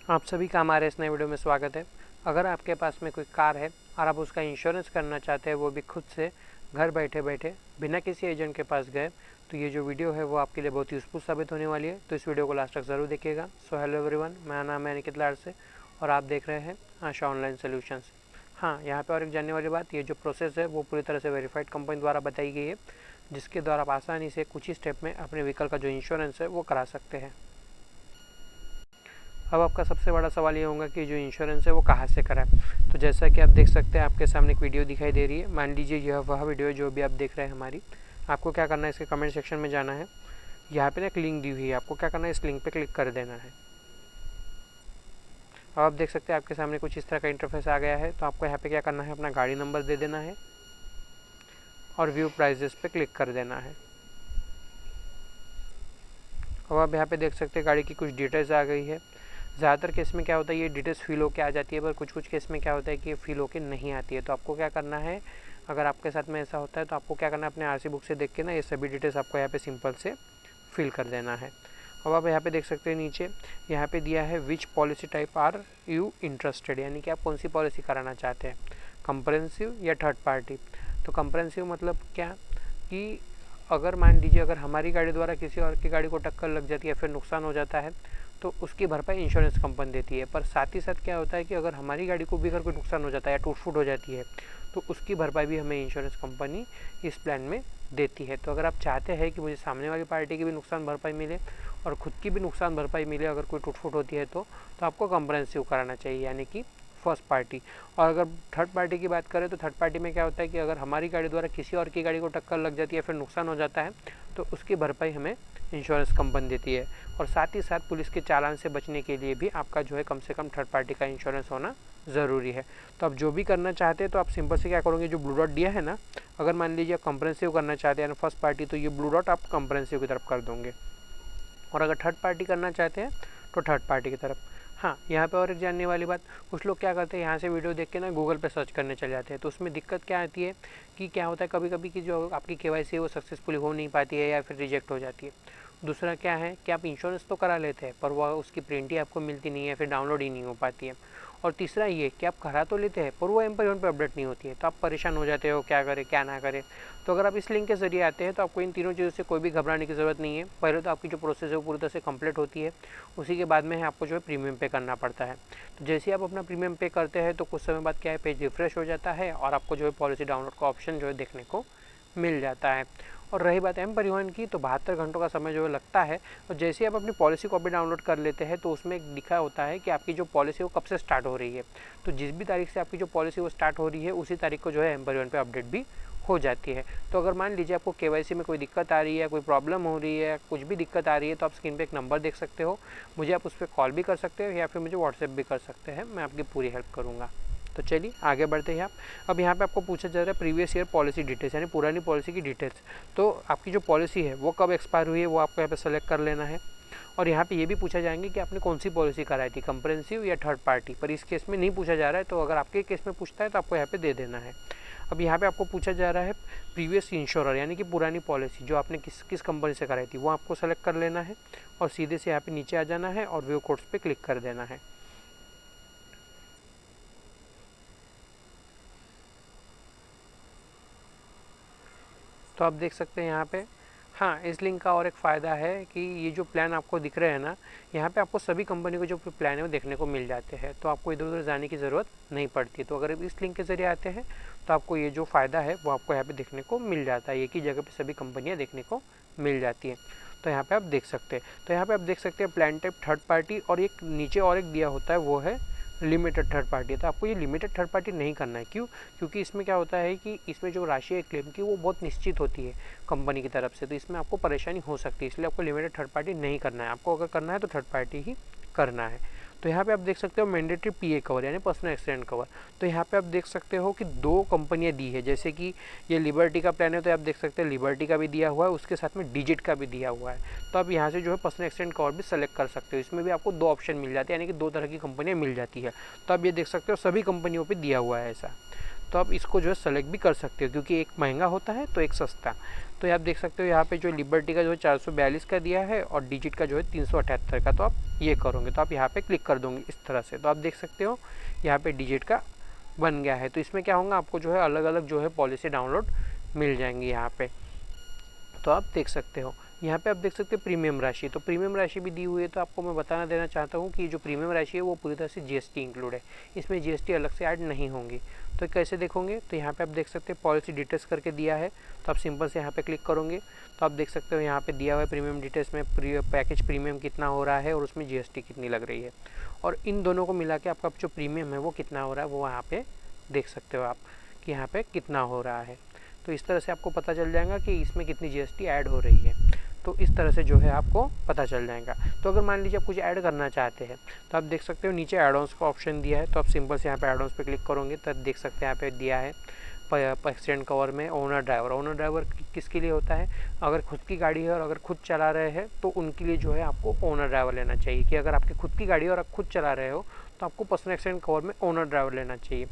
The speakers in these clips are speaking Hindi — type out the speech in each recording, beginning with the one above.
आप सभी का हमारे इस नए वीडियो में स्वागत है। अगर आपके पास में कोई कार है और आप उसका इंश्योरेंस करना चाहते हैं, वो भी खुद से घर बैठे बैठे बिना किसी एजेंट के पास गए, तो ये जो वीडियो है वो आपके लिए बहुत यूज़फुल साबित होने वाली है। तो इस वीडियो को लास्ट तक ज़रूर देखिएगा। सो हेलो एवरीवन, मेरा नाम है निकित लाड से और आप देख रहे हैं आशा ऑनलाइन सोल्यूशंस। हाँ, यहाँ पर और एक जानने वाली बात, ये जो प्रोसेस है वो पूरी तरह से वेरीफाइड कंपनी द्वारा बताई गई है, जिसके द्वारा आप आसानी से कुछ ही स्टेप में अपने व्हीकल का जो इंश्योरेंस है वो करा सकते हैं। अब आपका सबसे बड़ा सवाल ये होगा कि जो इंश्योरेंस है वो कहाँ से कराएं। तो जैसा कि आप देख सकते हैं, आपके सामने एक वीडियो दिखाई दे रही है। मान लीजिए यह वह वीडियो है जो भी आप देख रहे हैं हमारी। आपको क्या करना है, इसके कमेंट सेक्शन में जाना है। यहाँ पे ना एक लिंक दी हुई है, आपको क्या करना है, इस लिंक पे क्लिक कर देना है। अब आप देख सकते हैं आपके सामने कुछ इस तरह का इंटरफेस आ गया है। तो आपको यहाँ पे क्या करना है, अपना गाड़ी नंबर दे देना है और व्यू प्राइजेस पे क्लिक कर देना है। अब आप यहाँ पे देख सकते हैं गाड़ी की कुछ डिटेल्स आ गई है। ज़्यादातर केस में क्या होता है, ये डिटेल्स फिल होकर आ जाती है, पर कुछ कुछ केस में क्या होता है कि ये फिल होकर नहीं आती है। तो आपको क्या करना है, अगर आपके साथ में ऐसा होता है तो आपको क्या करना है, अपने आरसी बुक से देख के ना ये सभी डिटेल्स आपको यहाँ पे सिंपल से फिल कर देना है। अब आप यहाँ पे देख सकते हैं नीचे यहाँ पे दिया है which policy type are you interested, यानी कि आप कौन सी पॉलिसी कराना चाहते हैं, कंप्रेहेंसिव या थर्ड पार्टी। तो कंप्रेहेंसिव मतलब क्या कि अगर मान लीजिए अगर हमारी गाड़ी द्वारा किसी और की गाड़ी को टक्कर लग जाती है, फिर नुकसान हो जाता है, तो उसकी भरपाई इंश्योरेंस कंपनी देती है। पर साथ ही साथ क्या होता है कि अगर हमारी गाड़ी को भी अगर कोई नुकसान हो जाता है या टूट फूट हो जाती है, तो उसकी भरपाई भी हमें इंश्योरेंस कंपनी इस प्लान में देती है। तो अगर आप चाहते हैं कि मुझे सामने वाली पार्टी की भी नुकसान भरपाई मिले और खुद की भी नुकसान भरपाई मिले अगर कोई टूट फूट होती है, तो आपको कंप्रेहेंसिव कराना चाहिए, यानी कि फर्स्ट पार्टी। और अगर थर्ड पार्टी की बात करें तो थर्ड पार्टी में क्या होता है कि अगर हमारी गाड़ी द्वारा किसी और की गाड़ी को टक्कर लग जाती है, फिर नुकसान हो जाता है, तो उसकी भरपाई हमें इंश्योरेंस कंपनी देती है। और साथ ही साथ पुलिस के चालान से बचने के लिए भी आपका जो है कम से कम थर्ड पार्टी का इंश्योरेंस होना ज़रूरी है। तो आप जो भी करना चाहते हैं तो आप सिंपल से क्या करोगे, जो ब्लू डॉट दिया है ना, अगर मान लीजिए आप कंप्रेहेंसिव करना चाहते हैं फर्स्ट पार्टी, तो ये ब्लू डॉट आप कंप्रेहेंसिव की तरफ कर दोगे। और अगर थर्ड पार्टी करना चाहते हैं तो थर्ड पार्टी की तरफ। हाँ, यहाँ पे और एक जानने वाली बात, कुछ लोग क्या करते हैं, यहाँ से वीडियो देख के ना गूगल पे सर्च करने चले जाते हैं। तो उसमें दिक्कत क्या आती है कि क्या होता है, कभी कभी कि जो आपकी केवाईसी है वो सक्सेसफुली हो नहीं पाती है या फिर रिजेक्ट हो जाती है। दूसरा क्या है कि आप इंश्योरेंस तो करा लेते हैं, पर वह उसकी प्रिंट ही आपको मिलती नहीं है, फिर डाउनलोड ही नहीं हो पाती है। और तीसरा ये कि आप करा तो लेते हैं पर वो एम पर अपडेट नहीं होती है, तो आप परेशान हो जाते हो, क्या करें क्या ना करें। तो अगर आप इस लिंक के जरिए आते हैं तो आपको इन तीनों चीज़ों से कोई भी घबराने की ज़रूरत नहीं है। पहले तो आपकी जो प्रोसेस है वो पूरी तरह से कंप्लीट होती है, उसी के बाद में आपको जो है प्रीमियम पे करना पड़ता है। तो जैसे आप अपना प्रीमियम पे करते हैं तो कुछ समय बाद क्या है, पेज रिफ्रेश हो जाता है और आपको जो है पॉलिसी डाउनलोड का ऑप्शन जो है देखने को मिल जाता है। और रही बात एम परिवहन की, तो 72 घंटों का समय जो है लगता है। और जैसे आप अपनी पॉलिसी कॉपी डाउनलोड कर लेते हैं तो उसमें एक लिखा होता है कि आपकी जो पॉलिसी वो कब से स्टार्ट हो रही है। तो जिस भी तारीख से आपकी जो पॉलिसी वो स्टार्ट हो रही है, उसी तारीख को जो है एम परिवहन पे अपडेट भी हो जाती है। तो अगर मान लीजिए आपको केवाईसी में कोई दिक्कत आ रही है, कोई प्रॉब्लम हो रही है, कुछ भी दिक्कत आ रही है, तो आप स्क्रीन पे एक नंबर देख सकते हो, मुझे आप उस पर कॉल भी कर सकते हो या फिर मुझे व्हाट्सएप भी कर सकते हैं, मैं आपकी पूरी हेल्प करूँगा। तो चलिए आगे बढ़ते हैं आप। अब यहाँ पे आपको पूछा जा रहा है प्रीवियस ईयर पॉलिसी डिटेल्स, यानी पुरानी पॉलिसी की डिटेल्स। तो आपकी जो पॉलिसी है वो कब एक्सपायर हुई है वो आपको यहाँ पे सेलेक्ट कर लेना है। और यहाँ पे ये भी पूछा जाएंगे कि आपने कौन सी पॉलिसी कराई थी, कंप्रेहेंसिव या थर्ड पार्टी। पर इस केस में नहीं पूछा जा रहा है, तो अगर आपके केस में पूछता है तो आपको यहाँ पे दे देना है। अब यहाँ पे आपको पूछा जा रहा है प्रीवियस इंश्योरर, यानी कि पुरानी पॉलिसी जो आपने किस किस कंपनी से कराई थी वो आपको सेलेक्ट कर लेना है और सीधे से यहाँ पे नीचे आ जाना है और व्यू कोड्स पे क्लिक कर देना है। तो आप देख सकते हैं यहाँ पे, हाँ, इस लिंक का और एक फ़ायदा है कि ये जो प्लान आपको दिख रहे हैं ना, यहाँ पे आपको सभी कंपनी के जो प्लान है वो देखने को मिल जाते हैं। तो आपको इधर उधर जाने की ज़रूरत नहीं पड़ती। तो अगर इस लिंक के ज़रिए आते हैं तो आपको ये जो फ़ायदा है वो आपको यहाँ पे देखने को मिल जाता है, एक ही जगह पे सभी कंपनियाँ देखने को मिल जाती हैं। तो यहाँ पे आप देख सकते हैं, तो यहाँ पे आप देख सकते हैं प्लान टाइप थर्ड पार्टी, और एक नीचे और एक दिया होता है वो है लिमिटेड थर्ड पार्टी। तो आपको ये लिमिटेड थर्ड पार्टी नहीं करना है। क्यों? क्योंकि इसमें क्या होता है कि इसमें जो राशि है क्लेम की वो बहुत निश्चित होती है कंपनी की तरफ से, तो इसमें आपको परेशानी हो सकती है, इसलिए आपको लिमिटेड थर्ड पार्टी नहीं करना है। आपको अगर करना है तो थर्ड पार्टी ही करना है। तो यहाँ पे आप देख सकते हो मैंडेटरी पीए कवर, यानी पर्सनल एक्सीडेंट कवर। तो यहाँ पे आप देख सकते हो कि दो कंपनियाँ दी है, जैसे कि ये लिबर्टी का प्लान है, तो आप देख सकते हैं लिबर्टी का भी दिया हुआ है, उसके साथ में डिजिट का भी दिया हुआ है। तो आप यहाँ से जो है पर्सनल एक्सीडेंट कवर भी सेलेक्ट कर सकते हो। इसमें भी आपको दो ऑप्शन मिल जाते हैं, यानी कि दो तरह की कंपनियाँ मिल जाती है। तो आप ये देख सकते हो सभी कंपनियों पर दिया हुआ है ऐसा। तो आप इसको जो है सेलेक्ट भी कर सकते हो, क्योंकि एक महंगा होता है तो एक सस्ता। तो आप देख सकते हो यहाँ पे जो लिबर्टी का जो है 442 का दिया है और डिजिट का जो है 378 का। तो आप ये करोगे तो आप यहाँ पे क्लिक कर दोगे इस तरह से। तो आप देख सकते हो यहाँ पे डिजिट का बन गया है। तो इसमें क्या होगा, आपको जो है अलग अलग जो है पॉलिसी डाउनलोड मिल जाएंगी यहाँ पे। तो आप देख सकते हो यहाँ पे आप देख सकते हो प्रीमियम राशि। तो प्रीमियम राशि भी दी हुई है। तो आपको मैं बताना देना चाहता हूँ कि जो प्रीमियम राशि है वो पूरी तरह से जीएसटी इंक्लूड है, इसमें जीएसटी अलग से ऐड नहीं होंगी। तो कैसे देखोगे, तो यहाँ पे आप देख सकते हैं पॉलिसी डिटेल्स करके दिया है। तो आप सिंपल से यहाँ पे क्लिक करोगे तो आप देख सकते हो यहाँ पे दिया हुआ है प्रीमियम डिटेल्स में पैकेज प्रीमियम कितना हो रहा है और उसमें जीएसटी कितनी लग रही है, और इन दोनों को मिला के आपका जो प्रीमियम है वो कितना हो रहा है वो यहाँ पे देख सकते हो आप कि यहाँ पे कितना हो रहा है। तो इस तरह से आपको पता चल जाएगा कि इसमें कितनी जीएसटी ऐड हो रही है। तो इस तरह से जो है आपको पता चल जाएगा। तो अगर मान लीजिए आप कुछ ऐड करना चाहते हैं तो आप देख सकते हो नीचे एड ऑन्स का ऑप्शन दिया है। तो आप सिंपल से यहाँ पे एड ऑन्स पे क्लिक करोगे तो देख सकते हैं यहाँ पे दिया है एक्सीडेंट कवर में ओनर ड्राइवर। ओनर ड्राइवर किसके लिए होता है, अगर खुद की गाड़ी है और अगर खुद चला रहे हैं तो उनके लिए जो है आपको ओनर ड्राइवर लेना चाहिए। कि अगर आपकी खुद की गाड़ी है और आप खुद चला रहे हो तो आपको पर्सनल एक्सीडेंट कवर में ओनर ड्राइवर लेना चाहिए,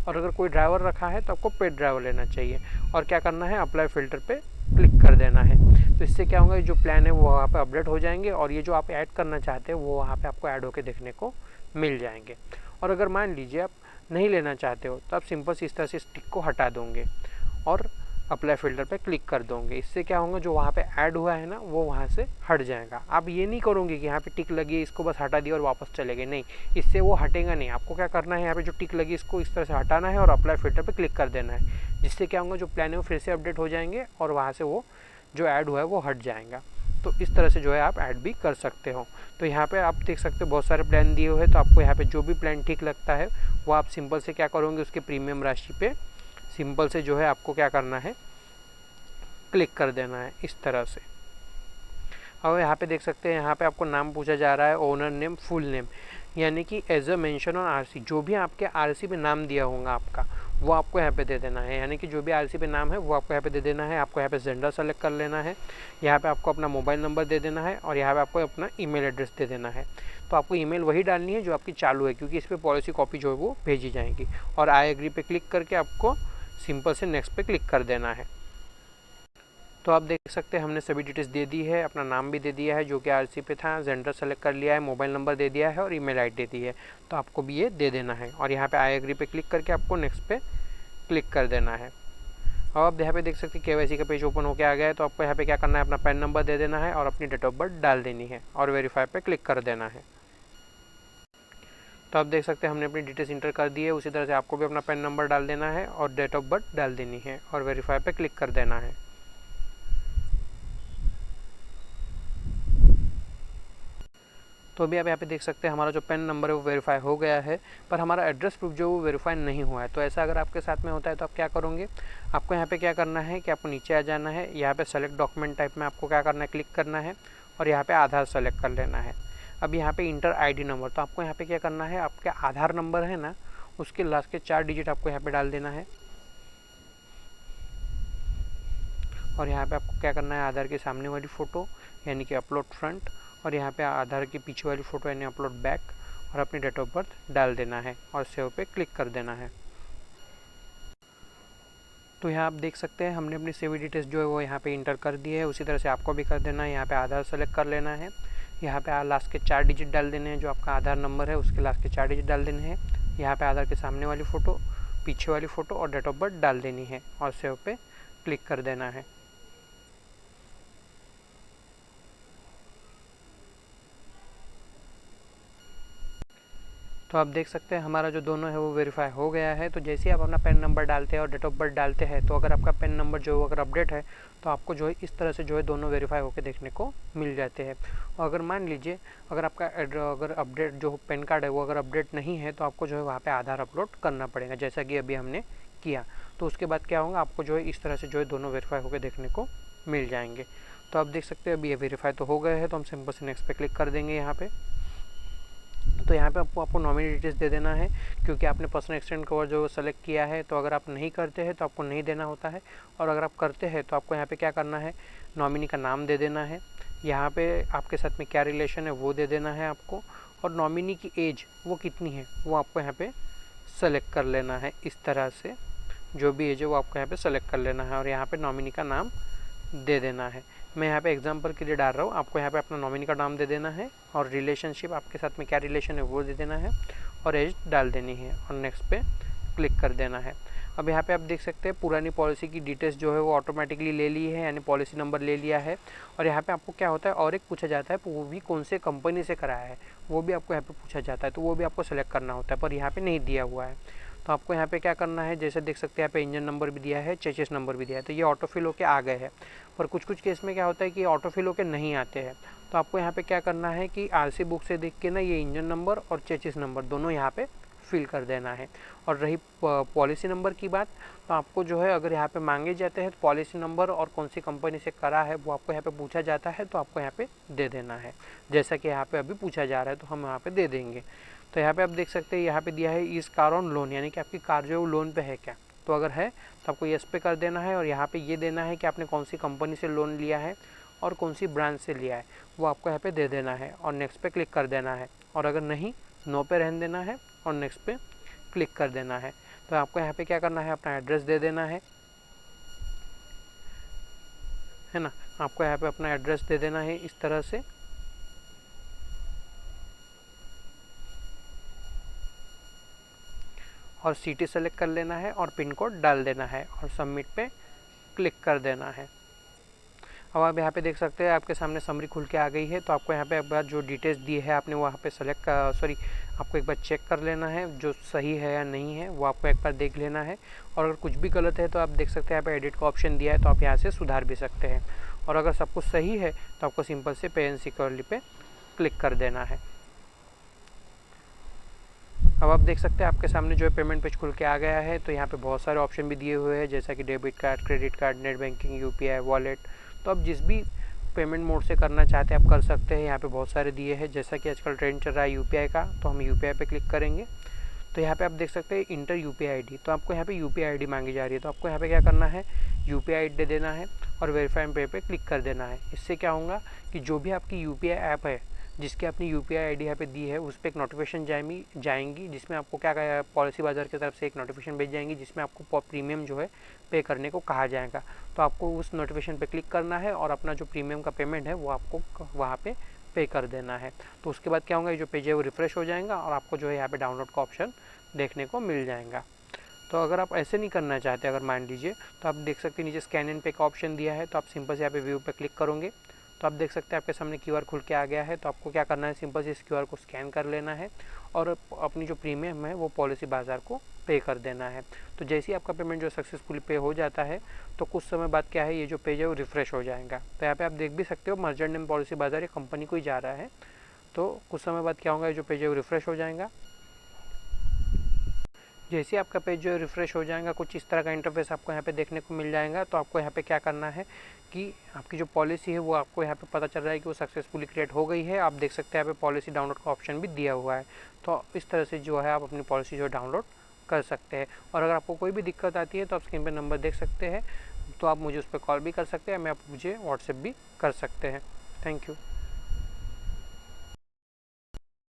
और अगर कोई ड्राइवर रखा है तो आपको पेड ड्राइवर लेना चाहिए। और क्या करना है, अप्लाई फ़िल्टर पे क्लिक कर देना है। तो इससे क्या होगा, जो प्लान है वो वहाँ पे अपडेट हो जाएंगे और ये जो आप ऐड करना चाहते हैं वो वहाँ पे आपको ऐड होके देखने को मिल जाएंगे। और अगर मान लीजिए आप नहीं लेना चाहते हो तो आप सिंपल से इस तरह से स्टिक को हटा दोगे और अप्लाई फ़िल्टर पे क्लिक कर दोगे। इससे क्या होगा, जो वहाँ पे ऐड हुआ है ना वो वहाँ से हट जाएगा। आप ये नहीं करोगे कि यहाँ पे टिक लगी इसको बस हटा दिया और वापस चले गए, नहीं, इससे वो हटेगा नहीं। आपको क्या करना है, यहाँ पे जो टिक लगी इसको इस तरह से हटाना है और अप्लाई फ़िल्टर पे क्लिक कर देना है, जिससे क्या होगा जो प्लान है वो फिर से अपडेट हो जाएंगे और वहाँ से वो जो ऐड हुआ है वो हट जाएगा। तो इस तरह से जो है आप ऐड भी कर सकते हो। तो यहाँ पे आप देख सकते हो बहुत सारे प्लान दिए हुए हैं। तो आपको यहाँ पे जो भी प्लान ठीक लगता है वो आप सिंपल से क्या करोगे, उसके प्रीमियम राशि पे सिंपल से जो है आपको क्या करना है, क्लिक कर देना है इस तरह से। और यहाँ पे देख सकते हैं यहाँ पे आपको नाम पूछा जा रहा है, ओनर नेम, फुल नेम, यानी कि as a mention on RC, जो भी आपके आरसी पे नाम दिया होगा आपका वो आपको यहाँ पे दे देना है। यानी कि जो भी आरसी पे नाम है वो आपको यहाँ पे दे देना है। आपको यहाँ पे जेंडर सेलेक्ट कर लेना है, यहाँ पे आपको अपना मोबाइल नंबर दे देना है और यहाँ पे आपको अपना ईमेल एड्रेस दे देना है। तो आपको ईमेल वही डालनी है जो आपकी चालू है, क्योंकि इस पर पॉलिसी कॉपी जो है वो भेजी जाएंगी। और आई एग्री पे क्लिक करके आपको सिंपल से नेक्स्ट पे क्लिक कर देना है। तो आप देख सकते हैं हमने सभी डिटेल्स दे दी है, अपना नाम भी दे दिया है जो कि आरसी पे था, जेंडर सेलेक्ट कर लिया है, मोबाइल नंबर दे दिया है और ईमेल आईडी दे दी है। तो आपको भी ये दे देना है और यहाँ पे आई एग्री पे क्लिक करके आपको नेक्स्ट पे क्लिक कर देना है। और आप यहाँ पे देख सकते हैं केवाईसी का पेज ओपन होकर आ गया है। तो आपको यहाँ पे क्या करना है, अपना पैन नंबर दे देना है और अपनी डेट ऑफ बर्थ डाल देनी है और वेरीफाई पे क्लिक कर देना है। तो आप देख सकते हैं हमने अपनी डिटेल्स इंटर कर दी है। उसी तरह से आपको भी अपना पैन नंबर डाल देना है और डेट ऑफ बर्थ डाल देनी है और वेरीफाई पे क्लिक कर देना है। तो अभी आप यहाँ पे देख सकते हैं हमारा जो पैन नंबर है वो वेरीफाई हो गया है, पर हमारा एड्रेस प्रूफ जो वो वेरीफाई नहीं हुआ है। तो ऐसा अगर आपके साथ में होता है तो आप क्या करोगे, आपको यहाँ पे क्या करना है कि आपको नीचे आ जाना है, यहाँ पे सेलेक्ट डॉक्यूमेंट टाइप में आपको क्या करना है, क्लिक करना है और यहाँ पे आधार सेलेक्ट कर लेना है। अब यहाँ पे इंटर आईडी नंबर, तो आपको यहाँ पे क्या करना है, आपका आधार नंबर है ना उसके लास्ट के 4 डिजिट आपको यहाँ पे डाल देना है। और यहाँ पे आपको क्या करना है, आधार के सामने वाली फ़ोटो यानी कि अपलोड फ्रंट, और यहाँ पे आधार के पीछे वाली फ़ोटो यानी अपलोड बैक, और अपनी डेट ऑफ बर्थ डाल देना है और सेव पे क्लिक कर देना है। तो यहाँ आप देख सकते हैं हमने अपनी सेव डिटेल्स जो है वो यहाँ पे इंटर कर दी है। उसी तरह से आपको भी कर देना है। यहाँ पे आधार सेलेक्ट कर लेना है, यहाँ पे लास्ट के 4 डिजिट डाल देने हैं, जो आपका आधार नंबर है उसके लास्ट के 4 डिजिट डाल देने हैं। यहाँ पे आधार के सामने वाली फ़ोटो, पीछे वाली फ़ोटो और डेट ऑफ बर्थ डाल देनी है और सेव पे क्लिक कर देना है। तो आप देख सकते हैं हमारा जो दोनों है वो वेरीफाई हो गया है। तो जैसे ही आप अपना पैन नंबर डालते हैं और डेट ऑफ बर्थ डालते हैं तो अगर आपका पैन नंबर जो अगर अपडेट है तो आपको जो है इस तरह से जो है दोनों वेरीफाई होकर देखने को मिल जाते हैं। और अगर मान लीजिए अगर आपका अगर अपडेट जो पैन कार्ड है वो अगर अपडेट नहीं है तो आपको जो है वहाँ पर आधार अपलोड करना पड़ेगा, जैसा कि अभी हमने किया। तो उसके बाद क्या होगा, आपको जो है इस तरह से जो है दोनों वेरीफाई होकर देखने को मिल जाएंगे। तो आप देख सकते हैं अभी ये वेरीफाई तो हो गए हैं। तो हम सिंपल से नेक्स्ट पे क्लिक कर देंगे यहाँ पे। तो यहाँ पे आपको नॉमिनी डिटेल्स दे देना है, क्योंकि आपने पर्सनल एक्सीडेंट कवर जो सेलेक्ट किया है। तो अगर आप नहीं करते हैं तो आपको नहीं देना होता है, और अगर आप करते हैं तो आपको यहाँ पे क्या करना है, नॉमिनी का नाम दे देना है, यहाँ पे आपके साथ में क्या रिलेशन है वो दे देना है आपको, और नॉमिनी की एज वो कितनी है वो आपको यहाँ पे सेलेक्ट कर लेना है इस तरह से। जो भी एज है वो आपको यहाँ पे सेलेक्ट कर लेना है और यहाँ पे नॉमिनी का नाम दे देना है। मैं यहाँ पे एग्जांपल के लिए डाल रहा हूँ, आपको यहाँ पे अपना नॉमिनी का नाम दे देना है और रिलेशनशिप आपके साथ में क्या रिलेशन है वो दे देना है और एज डाल देनी है और नेक्स्ट पे क्लिक कर देना है। अब यहाँ पे आप देख सकते हैं पुरानी पॉलिसी की डिटेल्स जो है वो ऑटोमेटिकली ले ली है, यानी पॉलिसी नंबर ले लिया है। और यहाँ पे आपको क्या होता है और एक पूछा जाता है, वो भी कौन से कंपनी से कराया है वो भी आपको यहाँ पे पूछा जाता है, तो वो भी आपको सेलेक्ट करना होता है, पर यहाँ पे नहीं दिया हुआ है। तो आपको यहाँ पे क्या करना है, जैसे देख सकते हैं यहाँ पे इंजन नंबर भी दिया है, चेसिस नंबर भी दिया है, तो ये ऑटोफिल होके आ गए हैं। पर कुछ कुछ केस में क्या होता है कि ऑटोफिल होके नहीं आते हैं, तो आपको यहाँ पे क्या करना है कि आरसी बुक से देख के ना ये इंजन नंबर और चेसिस नंबर दोनों यहाँ पे फिल कर देना है। और रही पॉलिसी नंबर की बात, तो आपको जो है अगर यहाँ पे मांगे जाते हैं तो पॉलिसी नंबर और कौन सी कंपनी से करा है वो आपको यहाँ पे पूछा जाता है, तो आपको यहाँ पे दे देना है, जैसा कि यहाँ पे अभी पूछा जा रहा है तो हम यहाँ पे दे देंगे। तो यहाँ पे आप देख सकते हैं यहाँ पे दिया है इस कार ऑन लोन, यानी कि आपकी कार जो है वो लोन पे है क्या, तो अगर है तो आपको यस पे कर देना है और यहाँ पे ये देना है कि आपने कौन सी कंपनी से लोन लिया है और कौन सी ब्रांच से लिया है वो आपको यहाँ पे दे देना है और नेक्स्ट पे क्लिक कर देना है। और अगर नहीं, नो पे रहने देना है और नेक्स्ट पे क्लिक कर देना है। तो आपको यहाँ पे क्या करना है, अपना एड्रेस दे देना है ना, आपको यहाँ पे अपना एड्रेस दे देना है इस तरह से। और सिटी सेलेक्ट कर लेना है और पिन कोड डाल देना है और सबमिट पे क्लिक कर देना है। अब आप यहाँ पे देख सकते हैं आपके सामने समरी खुल के आ गई है। तो आपको यहाँ पे एक बार जो डिटेल्स दी है आपने वहाँ पे आपको एक बार चेक कर लेना है जो सही है या नहीं है, वो आपको एक बार देख लेना है। और अगर कुछ भी गलत है तो आप देख सकते हैं यहाँ पे एडिट का ऑप्शन दिया है, तो आप यहाँ से सुधार भी सकते हैं। और अगर सब कुछ सही है तो आपको सिंपल से पे एंड सिक्योरली पे क्लिक कर देना है। अब आप देख सकते हैं आपके सामने जो है पेमेंट पेज खुल के आ गया है। तो यहाँ पे बहुत सारे ऑप्शन भी दिए हुए हैं, जैसा कि debit card, credit card, net banking, UPI, wallet. तो आप जिस भी पेमेंट मोड से करना चाहते हैं आप कर सकते हैं। यहाँ पे बहुत सारे दिए हैं, जैसा कि आजकल ट्रेंड चल रहा है यूपीआई का, तो हम यूपीआई पे क्लिक करेंगे। तो यहाँ पे आप देख सकते हैं इंटर यूपीआई आईडी, तो आपको यहाँ पे यूपीआई आईडी मांगी जा रही है। तो आपको यहाँ पे क्या करना है, यूपीआई आईडी दे देना है और वेरीफाई पे क्लिक कर देना है। इससे क्या होगा कि जो भी आपकी यूपीआई ऐप है जिसकी आपने यूपीआई आईडी यहाँ पे दी है उस पर एक नोटिफिकेशन जाएंगी जिसमें आपको क्या पॉलिसी बाजार की तरफ से एक नोटिफिकेशन भेज जाएंगी जिसमें आपको प्रीमियम जो है पे करने को कहा जाएगा। तो आपको उस नोटिफिकेशन पे क्लिक करना है और अपना जो प्रीमियम का पेमेंट है वो आपको वहाँ पे पे कर देना है। तो उसके बाद क्या होगा, ये जो पेज है वो रिफ्रेश हो जाएगा और आपको जो है यहाँ पे डाउनलोड का ऑप्शन देखने को मिल जाएगा। तो अगर आप ऐसे नहीं करना चाहते, अगर मान लीजिए, तो आप देख सकते हैं नीचे स्कैन इन पे का ऑप्शन दिया है, तो आप सिंपल से यहाँ पे व्यू पे क्लिक करोगे तो आप देख सकते हैं आपके सामने क्यूआर खुल के आ गया है। तो आपको क्या करना है, सिंपल से इस क्यूआर को स्कैन कर लेना है और अपनी जो प्रीमियम है वो पॉलिसी बाजार को पे कर देना है। तो जैसे ही आपका पेमेंट जो सक्सेसफुली पे हो जाता है तो कुछ समय बाद क्या है, ये जो पेज है वो रिफ्रेश हो जाएगा। तो यहाँ पे आप देख भी सकते हो मर्चेंट नेम पॉलिसी बाजार ये कंपनी को ही जा रहा है। तो कुछ समय बाद क्या होगा, ये जो पेज है वो रिफ्रेश हो जाएगा। जैसे ही आपका पेज जो है रिफ्रेश हो जाएगा कुछ इस तरह का इंटरफेस आपको यहाँ पे देखने को मिल जाएगा। तो आपको यहाँ पे क्या करना है कि आपकी जो पॉलिसी है वो आपको यहाँ पे पता चल रहा है कि वो सक्सेसफुली क्रिएट हो गई है। आप देख सकते हैं यहाँ पे पॉलिसी डाउनलोड का ऑप्शन भी दिया हुआ है। तो इस तरह से जो है आप अपनी पॉलिसी जो डाउनलोड कर सकते हैं। और अगर आपको कोई भी दिक्कत आती है तो आप स्क्रीन पर नंबर देख सकते हैं, तो आप मुझे उस पर कॉल भी कर सकते हैं, मैं आप मुझे व्हाट्सएप भी कर सकते हैं। Thank you.